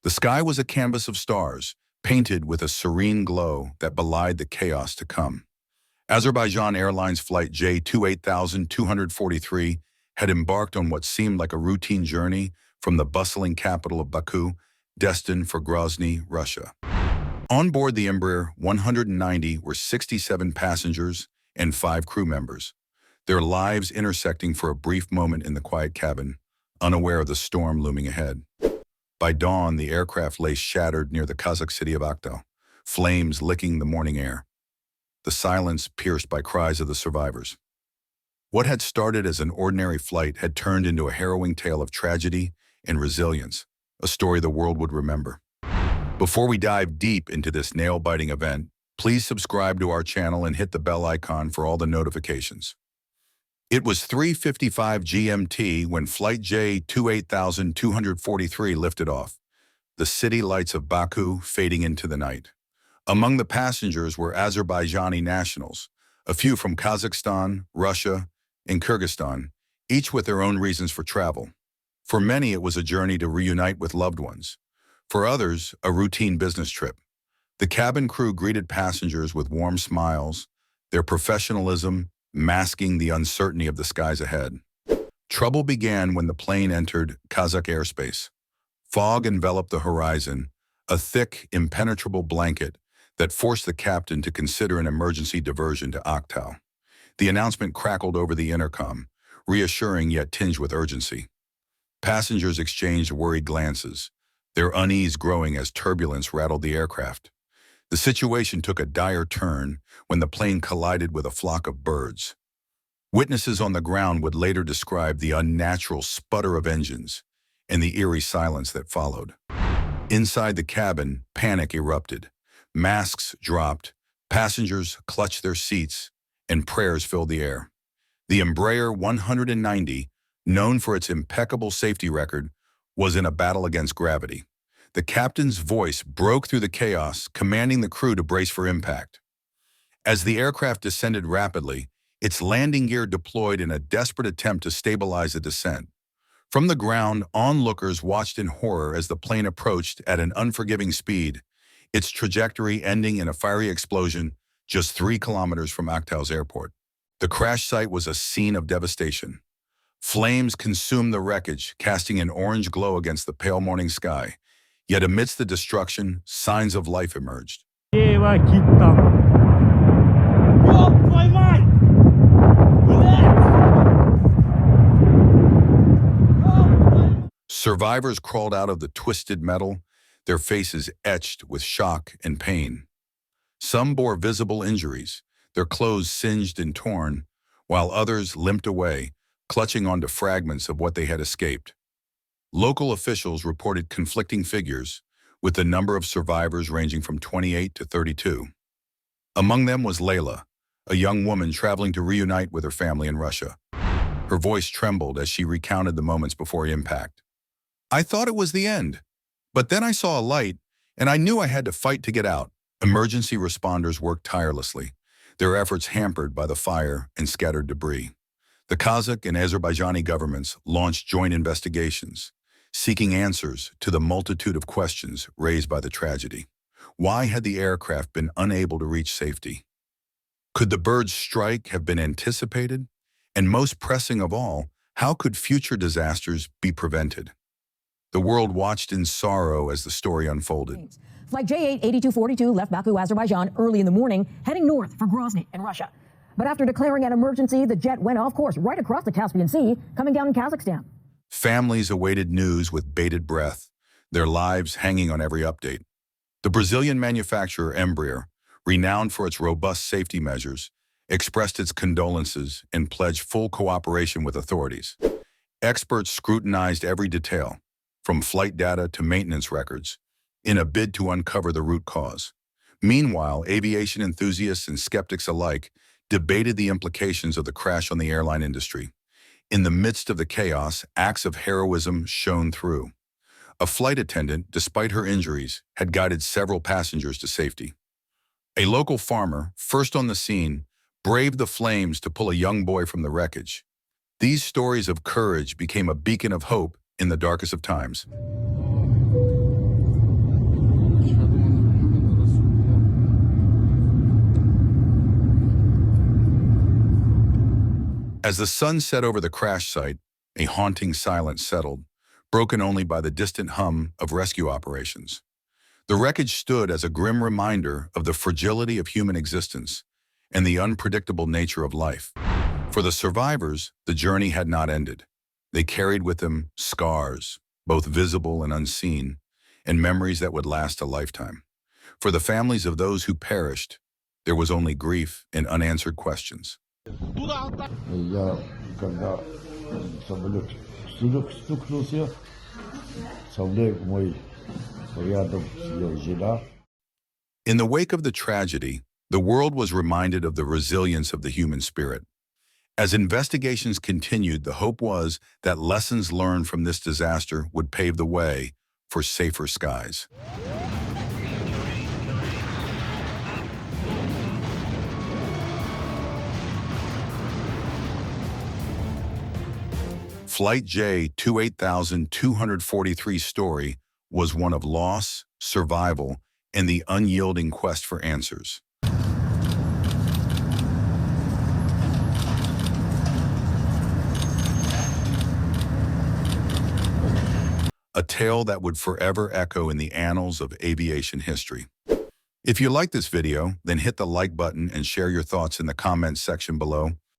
The sky was a canvas of stars, painted with a serene glow that belied the chaos to come. Azerbaijan Airlines Flight J28243 had embarked on what seemed like a routine journey from the bustling capital of Baku, destined for Grozny, Russia. On board the Embraer 190 were 67 passengers and 5 crew members, their lives intersecting for a brief moment in the quiet cabin, unaware of the storm looming ahead. By dawn, the aircraft lay shattered near the Kazakh city of Aktau, flames licking the morning air, the silence pierced by cries of the survivors. What had started as an ordinary flight had turned into a harrowing tale of tragedy and resilience, a story the world would remember. Before we dive deep into this nail-biting event, please subscribe to our channel and hit the bell icon for all the notifications. It was 3:55 GMT when Flight J28243 lifted off, the city lights of Baku fading into the night. Among the passengers were Azerbaijani nationals, a few from Kazakhstan, Russia, and Kyrgyzstan, each with their own reasons for travel. For many, it was a journey to reunite with loved ones. For others, a routine business trip. The cabin crew greeted passengers with warm smiles, their professionalism masking the uncertainty of the skies ahead. Trouble began when the plane entered Kazakh airspace. Fog enveloped the horizon, a thick, impenetrable blanket that forced the captain to consider an emergency diversion to Aktau. The announcement crackled over the intercom, reassuring yet tinged with urgency. Passengers exchanged worried glances, their unease growing as turbulence rattled the aircraft. The situation took a dire turn when the plane collided with a flock of birds. Witnesses on the ground would later describe the unnatural sputter of engines and the eerie silence that followed. Inside the cabin, panic erupted. Masks dropped, passengers clutched their seats, and prayers filled the air. The Embraer 190, known for its impeccable safety record, was in a battle against gravity. The captain's voice broke through the chaos, commanding the crew to brace for impact. As the aircraft descended rapidly, its landing gear deployed in a desperate attempt to stabilize the descent. From the ground, onlookers watched in horror as the plane approached at an unforgiving speed, its trajectory ending in a fiery explosion just 3 kilometers from Aktau's airport. The crash site was a scene of devastation. Flames consumed the wreckage, casting an orange glow against the pale morning sky. Yet amidst the destruction, signs of life emerged. Survivors crawled out of the twisted metal, their faces etched with shock and pain. Some bore visible injuries, their clothes singed and torn, while others limped away, clutching onto fragments of what they had escaped. Local officials reported conflicting figures, with the number of survivors ranging from 28 to 32. Among them was Layla, a young woman traveling to reunite with her family in Russia. Her voice trembled as she recounted the moments before impact. "I thought it was the end, but then I saw a light, and I knew I had to fight to get out." Emergency responders worked tirelessly, their efforts hampered by the fire and scattered debris. The Kazakh and Azerbaijani governments launched joint investigations, seeking answers to the multitude of questions raised by the tragedy. Why had the aircraft been unable to reach safety? Could the bird's strike have been anticipated? And most pressing of all, how could future disasters be prevented? The world watched in sorrow as the story unfolded. Flight J8242 left Baku, Azerbaijan early in the morning, heading north for Grozny in Russia. But after declaring an emergency, the jet went off course right across the Caspian Sea, coming down in Kazakhstan. Families awaited news with bated breath, their lives hanging on every update. The Brazilian manufacturer Embraer, renowned for its robust safety measures, expressed its condolences and pledged full cooperation with authorities. Experts scrutinized every detail, from flight data to maintenance records, in a bid to uncover the root cause. Meanwhile, aviation enthusiasts and skeptics alike debated the implications of the crash on the airline industry. In the midst of the chaos, acts of heroism shone through. A flight attendant, despite her injuries, had guided several passengers to safety. A local farmer, first on the scene, braved the flames to pull a young boy from the wreckage. These stories of courage became a beacon of hope in the darkest of times. As the sun set over the crash site, a haunting silence settled, broken only by the distant hum of rescue operations. The wreckage stood as a grim reminder of the fragility of human existence and the unpredictable nature of life. For the survivors, the journey had not ended. They carried with them scars, both visible and unseen, and memories that would last a lifetime. For the families of those who perished, there was only grief and unanswered questions. Я, когда самолет стукнулся, со мной мой рядом сидел жена. In the wake of the tragedy, the world was reminded of the resilience of the human spirit. As investigations continued, the hope was that lessons learned from this disaster would pave the way for safer skies. Flight J-28243's story was one of loss, survival, and the unyielding quest for answers. A tale that would forever echo in the annals of aviation history. If you like this video, then hit the like button and share your thoughts in the comments section below.